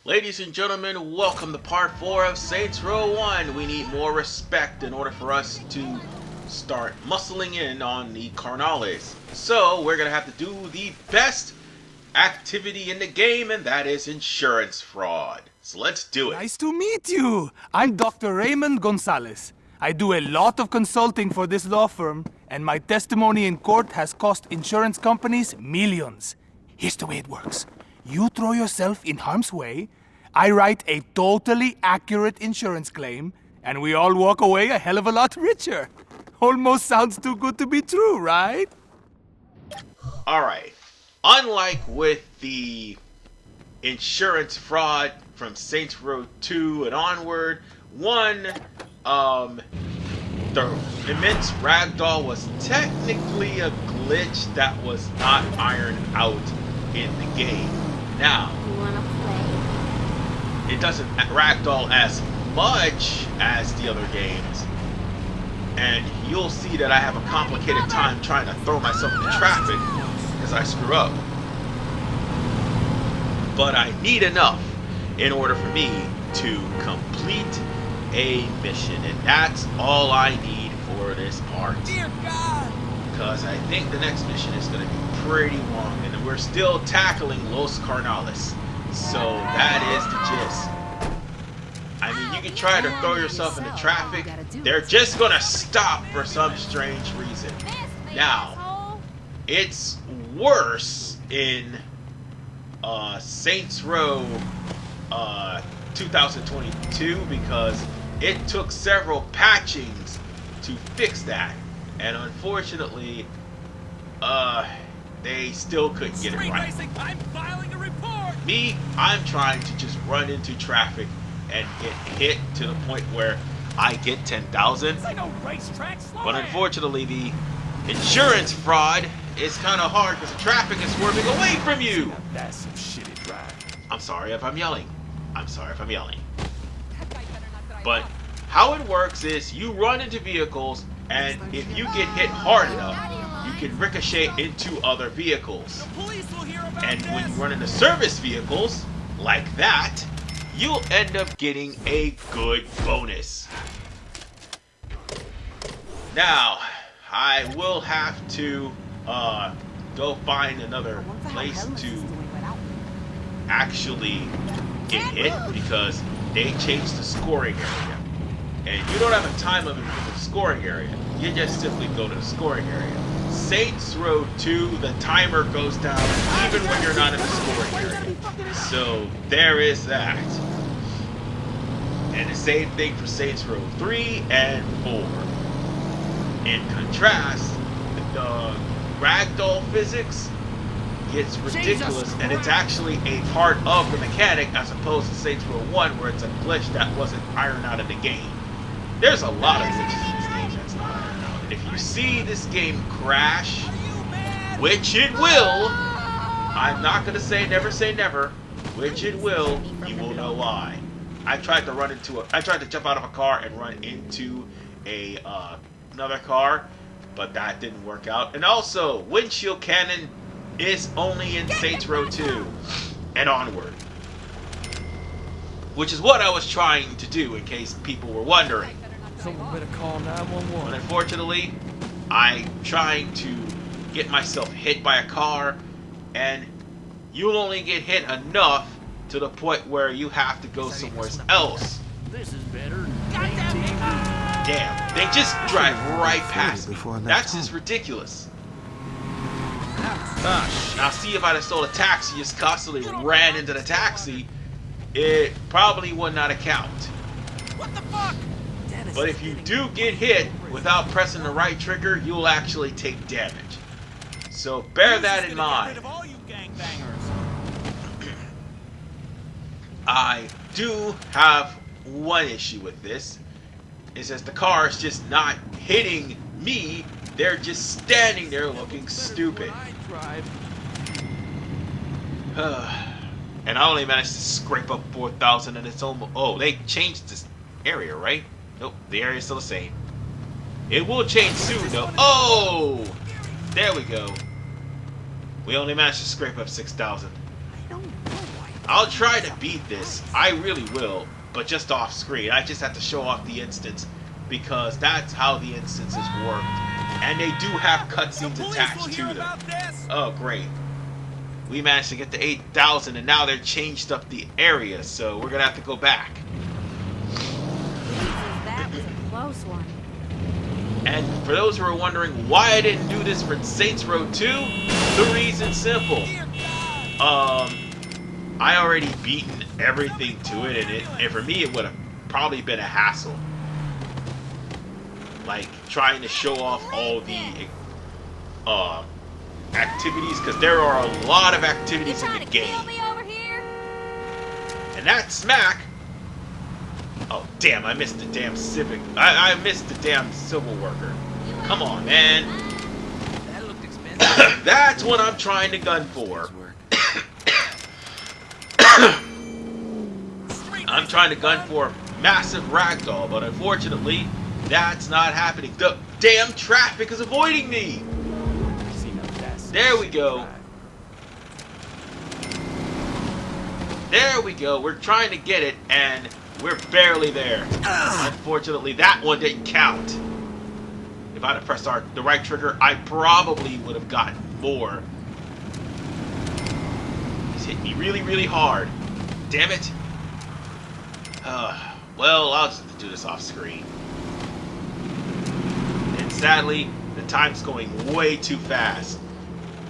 Ladies and gentlemen, welcome to part 4 of Saints Row 1. We need more respect in order for us to start muscling in on the Carnales. So, we're going to have to do the best activity in the game, and that is insurance fraud. So let's do it. Nice to meet you. I'm Dr. Raymond Gonzalez. I do a lot of consulting for this law firm, and my testimony in court has cost insurance companies millions. Here's the way it works. You throw yourself in harm's way, I write a totally accurate insurance claim, and we all walk away a hell of a lot richer. Almost sounds too good to be true, right? Alright. Unlike with the insurance fraud from Saints Row 2 and onward, the immense ragdoll was technically a glitch that was not ironed out in the game. Now, You wanna play? it doesn't ragdoll as much as the other games, and you'll see that I have a complicated time trying to throw myself into traffic because I screw up. But I need enough in order for me to complete a mission, and that's all I need for this part. Dear God! Because I think the next mission is going to be pretty long, and we're still tackling Los Carnales. So that is the gist. I mean, you can try to throw yourself into traffic. They're just going to stop for some strange reason. Now, it's worse in Saints Row 2022 because it took several patchings to fix that, and unfortunately they still couldn't get it right. I'm filing a report! Me, I'm trying to just run into traffic and get hit to the point where I get 10,000, Like a racetrack, but unfortunately the insurance fraud is kind of hard because the traffic is swerving away from you. That's some shitty drive. I'm sorry if I'm yelling. I'm sorry if I'm yelling. But how it works is you run into vehicles, and if you get hit hard enough, you can ricochet into other vehicles. And when you run into service vehicles, like that, you'll end up getting a good bonus. Now, I will have to go find another place to actually get hit because they changed the scoring area. And you don't have a time limit for the scoring area. You just simply go to the scoring area. Saints Row 2, the timer goes down even when you're not in the scoring area. So there is that. And the same thing for Saints Row 3 and 4. In contrast, the ragdoll physics gets ridiculous, and it's actually a part of the mechanic as opposed to Saints Row 1 where it's a glitch that wasn't ironed out in the game. There's a lot of glitches in this game that's not ironed out. And if you see this game crash, which it will, I'm not going to say never, which it will, you will know why. I tried to jump out of a car and run into another car, but that didn't work out. And also, windshield cannon is only in Saints Row 2 and onward, which is what I was trying to do in case people were wondering. Someone better call 911. But unfortunately, I'm trying to get myself hit by a car, and you'll only get hit enough to the point where you have to go somewhere else. This is better. Damn, they just drive right past me. That's just ridiculous. Now see, if I'd have stole a taxi, just constantly ran into the taxi, it probably would not account. What the fuck? But if you do get hit without pressing the right trigger, you'll actually take damage. So bear that in mind. I do have one issue with this. Is that the car is just not hitting me. They're just standing there looking stupid. And I only managed to scrape up 4,000, and it's almost... Oh, they changed this area, right? Nope, the area is still the same. It will change soon, though. Oh! There we go. We only managed to scrape up 6,000. I don't know why I'll try to beat this. I really will, but just off screen. I just have to show off the instance because that's how the instances work. And they do have cutscenes attached to them. Oh, great. We managed to get to 8,000 and now they're changed up the area, so we're gonna have to go back. That was a close one. And for those who are wondering why I didn't do this for Saints Row 2, the reason's simple. I already beaten everything to it, and for me it would have probably been a hassle. Like trying to show off all the activities, because there are a lot of activities in the game. And that smack. Oh damn! I missed the damn civic. I missed the damn civil worker. Come on, man. That looked expensive. That's what I'm trying to gun for. I'm trying to gun for massive ragdoll, but unfortunately, that's not happening. The damn traffic is avoiding me. There we go. There we go. We're trying to get it, and we're barely there. Unfortunately, that one didn't count. If I'd have pressed the right trigger, I probably would have gotten more. He's hit me really, really hard. Damn it. Well, I'll just have to do this off screen. And sadly, the time's going way too fast.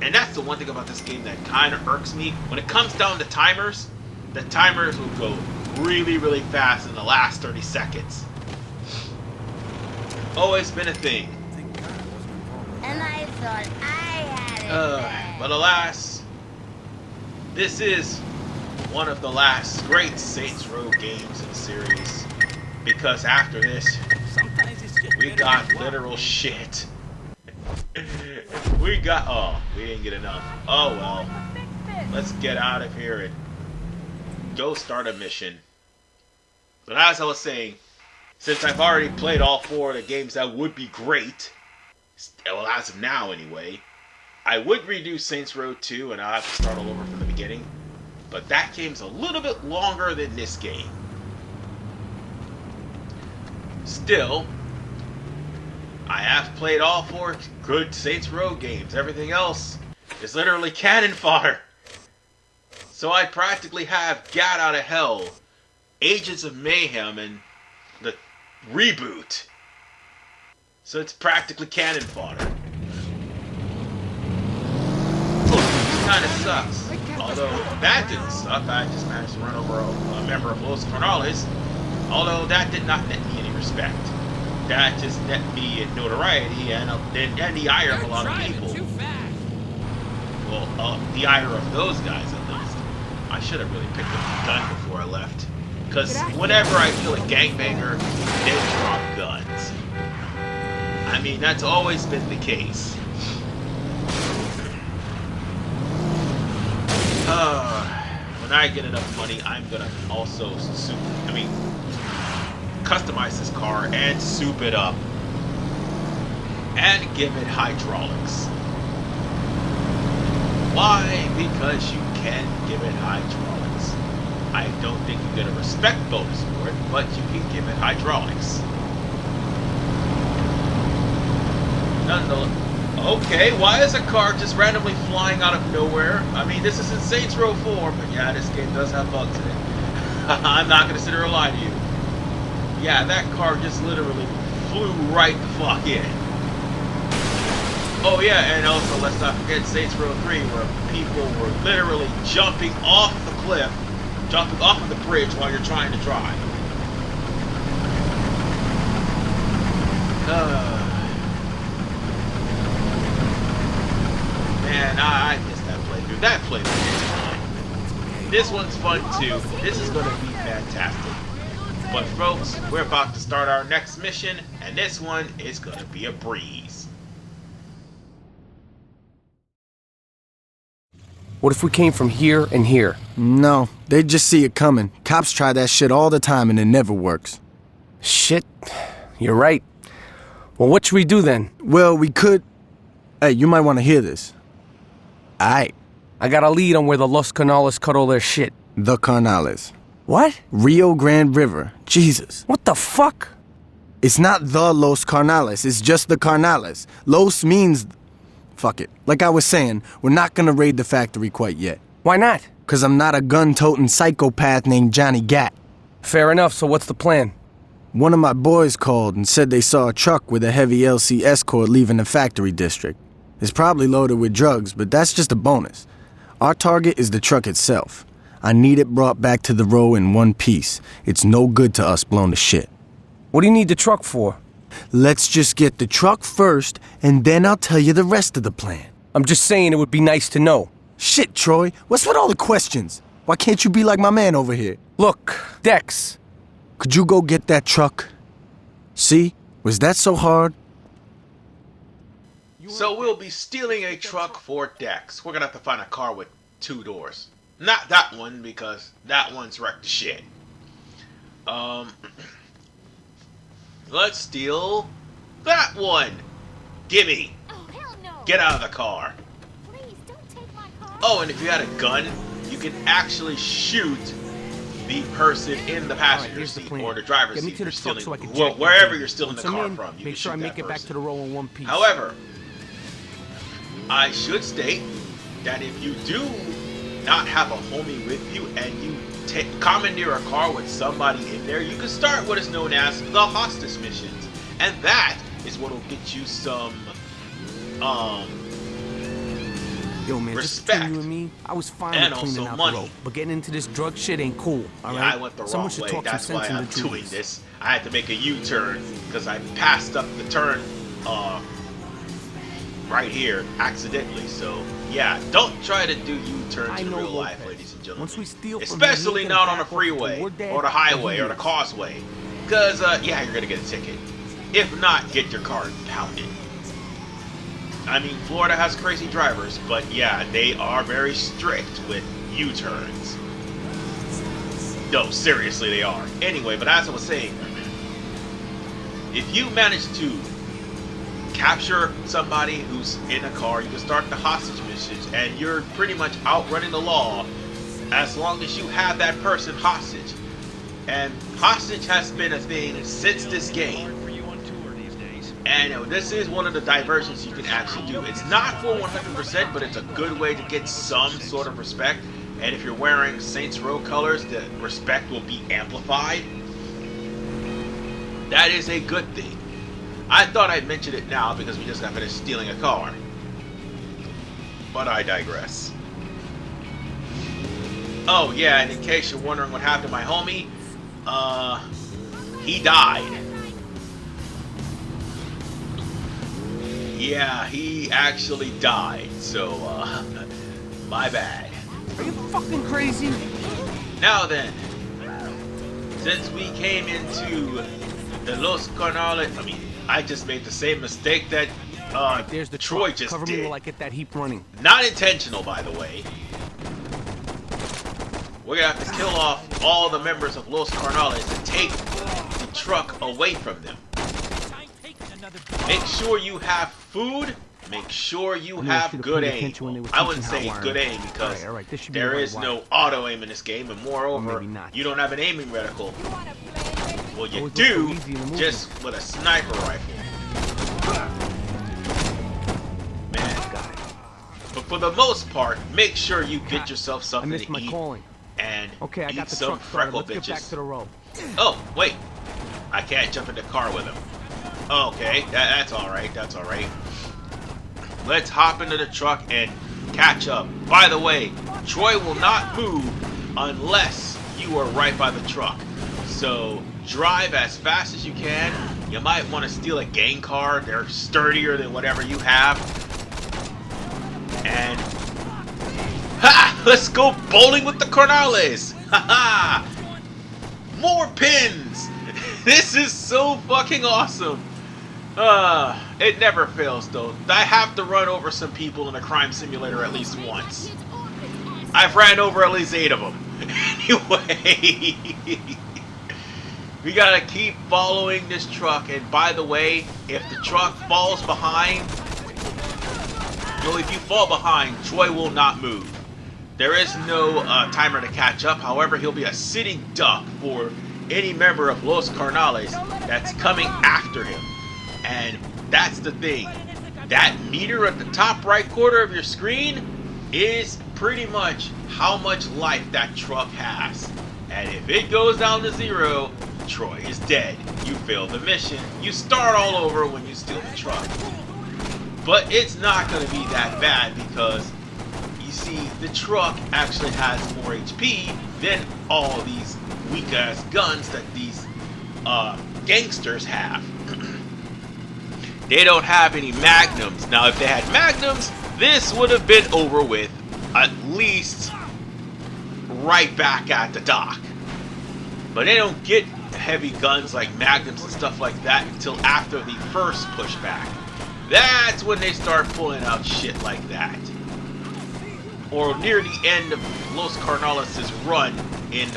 And that's the one thing about this game that kind of irks me. When it comes down to timers, the timers will go really, really fast in the last 30 seconds. Always been a thing. And I thought I had it. But alas, this is one of the last great Saints Row games in the series. Because after this, we got literal shit. We didn't get enough. Oh well. Let's get out of here and go start a mission. But as I was saying, since I've already played all 4 of the games that would be great, well, as of now anyway, I would redo Saints Row 2 and I'll have to start all over from the beginning. But that game's a little bit longer than this game. Still, I have played all 4 good Saints Row games. Everything else is literally cannon fodder. So I practically have Gat Out of Hell, Agents of Mayhem, and the reboot. So it's practically cannon fodder. Which kind of sucks. Although that didn't suck. I just managed to run over a member of Los Carnales. Although that did not net me any respect. That just net me notoriety and the ire of a lot of people. Well, the ire of those guys at least. I should have really picked up the gun before I left. Because whenever I kill a gangbanger, they drop guns. I mean, that's always been the case. When I get enough money, I'm gonna also customize this car and soup it up. And give it hydraulics. Why? Because you can give it hydraulics. I don't think you get a respect bonus for it, but you can give it hydraulics. Nonetheless, okay, why is a car just randomly flying out of nowhere? I mean, this isn't Saints Row 4, but yeah, this game does have bugs in it. I'm not gonna sit here and lie to you. Yeah, that car just literally flew right the fuck in. Oh yeah, and also let's not forget Saints Row 3, where people were literally jumping off the cliff, jumping off of the bridge while you're trying to drive. Man, I missed that playthrough. That playthrough is fun. This one's fun too. This is going to be fantastic. But folks, we're about to start our next mission, and this one is going to be a breeze. What if we came from here and here? No, they just see it coming. Cops try that shit all the time and it never works. Shit, you're right. Well, what should we do then? Well, we could... Hey, you might want to hear this. Aight. I got a lead on where the Los Carnales cut all their shit. The Carnales. What? Rio Grande River. Jesus. What the fuck? It's not the Los Carnales, it's just the Carnales. Los means... Fuck it. Like I was saying, we're not gonna raid the factory quite yet. Why not? 'Cause I'm not a gun-toting psychopath named Johnny Gat. Fair enough, so what's the plan? One of my boys called and said they saw a truck with a heavy LC escort leaving the factory district. It's probably loaded with drugs, but that's just a bonus. Our target is the truck itself. I need it brought back to the row in one piece. It's no good to us blown to shit. What do you need the truck for? Let's just get the truck first, and then I'll tell you the rest of the plan. I'm just saying it would be nice to know. Shit, Troy, what's with all the questions? Why can't you be like my man over here? Look, Dex. Could you go get that truck? See? Was that so hard? So we'll be stealing a truck for Dex. We're gonna have to find a car with 2 doors. Not that one, because that one's wrecked to shit. Let's steal that one. Gimme. Oh, hell no. Get out of the car. Please, don't take my car. Oh, and if you had a gun, you can actually shoot the person in the passenger here's the seat plan. or the driver's Get me seat. to the You're truck stealing, so I can well, jack wherever it. you're stealing the Once I'm car in, from. You make can sure I shoot make that it back person. to the row in one piece. However, I should state that if you do not have a homie with you and you commandeer a car with somebody in there, you can start what is known as the hostage missions, and that is what will get you some Yo, man, respect. just between you and me, I was fine And with cleaning also out money. the road, but getting into this drug shit ain't cool. All Yeah, right? I went the Someone wrong should way. talk That's some why sense I'm into doing Julius. this. I had to make a U-turn because I passed up the turn right here accidentally. So yeah, don't try to do U-turns I in know real life, Lopez. ladies and gentlemen. Once we steal from especially him, not he on a can back freeway off to or the highway or the causeway, because yeah, you're gonna get a ticket. If not, get your car impounded. I mean, Florida has crazy drivers, but yeah, they are very strict with U-turns. No, seriously, they are. Anyway, but as I was saying, if you manage to capture somebody who's in a car, you can start the hostage missions, and you're pretty much outrunning the law as long as you have that person hostage. And hostage has been a thing since this game. And this is one of the diversions you can actually do. It's not for 100%, but it's a good way to get some sort of respect. And if you're wearing Saints Row colors, the respect will be amplified. That is a good thing. I thought I'd mention it now because we just got finished stealing a car. But I digress. Oh yeah, and in case you're wondering what happened to my homie, he died. Yeah, he actually died, so, my bad. Are you fucking crazy? Now then, since we came into the Los Carnales, I mean, I just made the same mistake that, There's the Troy truck. just Cover did. me while I get that heap running. Not intentional, by the way. We're gonna have to kill off all the members of Los Carnales to take the truck away from them. Make sure you have food. Make sure you have good aim. I wouldn't say good aim because there is no auto aim in this game, and moreover, you don't have an aiming reticle. Well, you do, just with a sniper rifle. Man, but for the most part, make sure you get yourself I something missed to my eat calling. and Okay, I eat got the some truck started. freckle Let's get back bitches. to the row. Oh, wait. I can't jump in the car with him. Okay, that's alright, that's alright. Let's hop into the truck and catch up. By the way, Troy will not move unless you are right by the truck. So, drive as fast as you can. You might want to steal a gang car. They're sturdier than whatever you have. And... ha! Let's go bowling with the Carnales! Ha ha! More pins! This is so fucking awesome! It never fails though. I have to run over some people in a crime simulator at least once. I've ran over at least 8 of them. Anyway, we gotta keep following this truck. And by the way, if the truck falls behind, well, if you fall behind, Troy will not move. There is no timer to catch up. However, he'll be a sitting duck for any member of Los Carnales that's coming after him. And that's the thing. That meter at the top right corner of your screen is pretty much how much life that truck has. And if it goes down to 0, Troy is dead. You failed the mission. You start all over when you steal the truck. But it's not going to be that bad because, you see, the truck actually has more HP than all these weak-ass guns that these gangsters have. They don't have any magnums. Now, if they had magnums, this would have been over with at least right back at the dock. But they don't get heavy guns like magnums and stuff like that until after the first pushback. That's when they start pulling out shit like that. Or near the end of Los Carnales' run in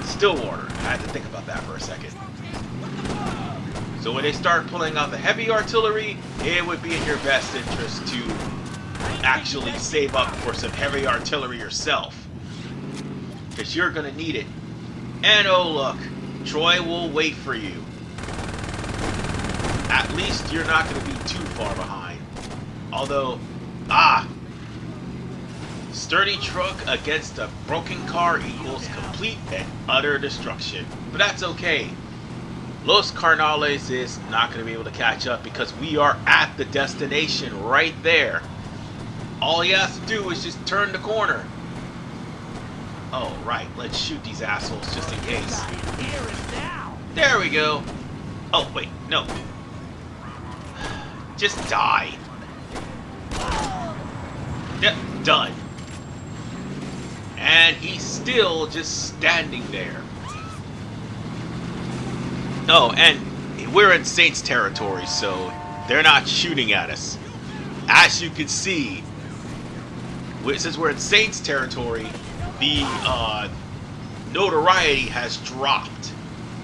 Stillwater. I had to think about that for a second. So when they start pulling out the heavy artillery, it would be in your best interest to actually save up for some heavy artillery yourself. Because you're going to need it. And oh look, Troy will wait for you. At least you're not going to be too far behind. Although, sturdy truck against a broken car equals complete and utter destruction. But that's okay. Los Carnales is not going to be able to catch up because we are at the destination right there. All he has to do is just turn the corner. Oh, right. Let's shoot these assholes just in case. There we go. Oh, wait. No. Just die. Yep, done. And he's still just standing there. Oh, and we're in Saints territory, so they're not shooting at us. As you can see, since we're in Saints territory, the notoriety has dropped.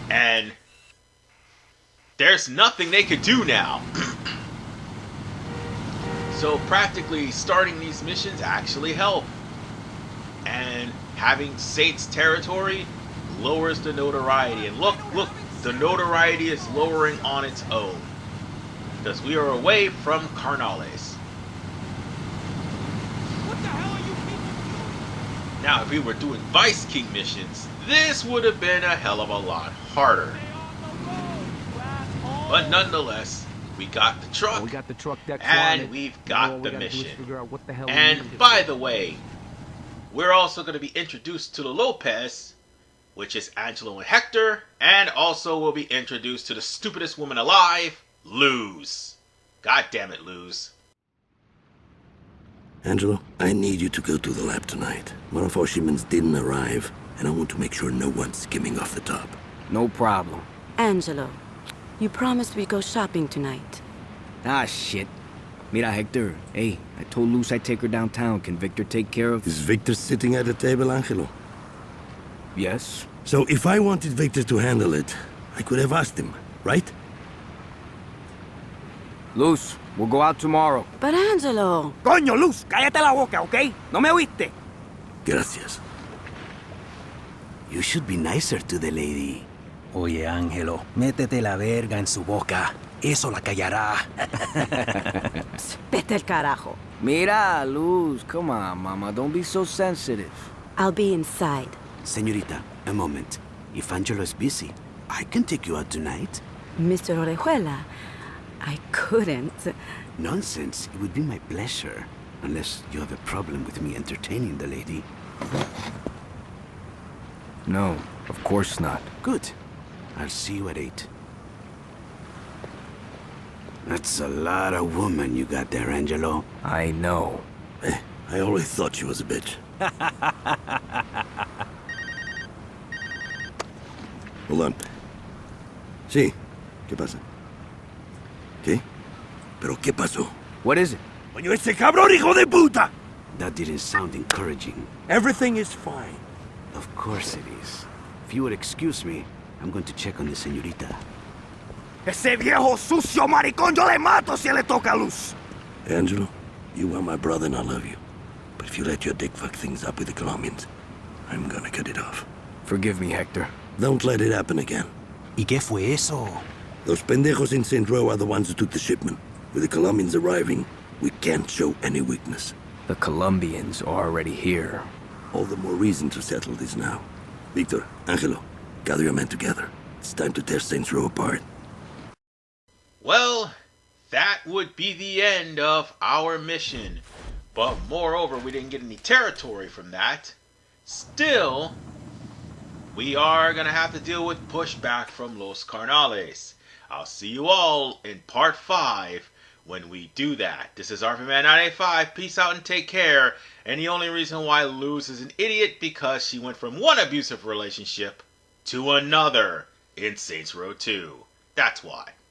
And there's nothing they could do now. So practically starting these missions actually help. And having Saints territory lowers the notoriety. And look, the notoriety is lowering on its own. Because we are away from Carnales. What the hell are you people doing? Now, if we were doing Vice King missions, this would have been a hell of a lot harder. But nonetheless, we got the truck, We got the truck deck and swatted. we've Now got all the we gotta do is mission. figure out what the hell we And need to by do. the way, we're also going to be introduced to the Lopez, which is Angelo and Hector, and also we'll be introduced to the stupidest woman alive, Luz. God damn it, Luz. Angelo, I need you to go to the lab tonight. One of our shipments didn't arrive, and I want to make sure no one's skimming off the top. No problem. Angelo, you promised we'd go shopping tonight. Ah, shit. Mira, Hector. Hey, I told Luz I'd take her downtown. Can Victor take care of... Is Victor sitting at the table, Angelo? Yes. So if I wanted Victor to handle it, I could have asked him, right? Luz, we'll go out tomorrow. But Angelo... Coño, Luz, cállate la boca, ¿ok? ¿No me oíste? Gracias. You should be nicer to the lady. Oye, Ángelo, métete la verga en su boca. Eso la callará. Vete al carajo. Mira, Luz, come on, mama. Don't be so sensitive. I'll be inside. Señorita, a moment. If Angelo is busy, I can take you out tonight. Mr. Orejuela, I couldn't. Nonsense. It would be my pleasure. Unless you have a problem with me entertaining the lady. No, of course not. Good. I'll see you at 8. That's a lot of woman you got there, Angelo. I know. I always thought she was a bitch. Hold on. Sí. ¿Qué pasa? ¿Qué? ¿Pero qué pasó? What is it? Coño, ese cabrón hijo de puta! That didn't sound encouraging. Everything is fine. Of course it is. If you would excuse me, I'm going to check on the señorita. Ese viejo sucio maricón, yo le mato si le toca luz. Angelo, You are my brother and I love you. But if you let your dick fuck things up with the Colombians, I'm gonna cut it off. Forgive me, Hector. Don't let it happen again. ¿Y qué fue eso? Those pendejos in St. Row are the ones who took the shipment. With the Colombians arriving, we can't show any weakness. The Colombians are already here. All the more reason to settle this now. Victor, Angelo, gather your men together. It's time to tear Saints Row apart. Well, that would be the end of our mission. But moreover, we didn't get any territory from that. Still, we are going to have to deal with pushback from Los Carnales. I'll see you all in part 5 when we do that. This is RPMan985. Peace out and take care. And the only reason why Luz is an idiot because she went from one abusive relationship to another in Saints Row 2. That's why.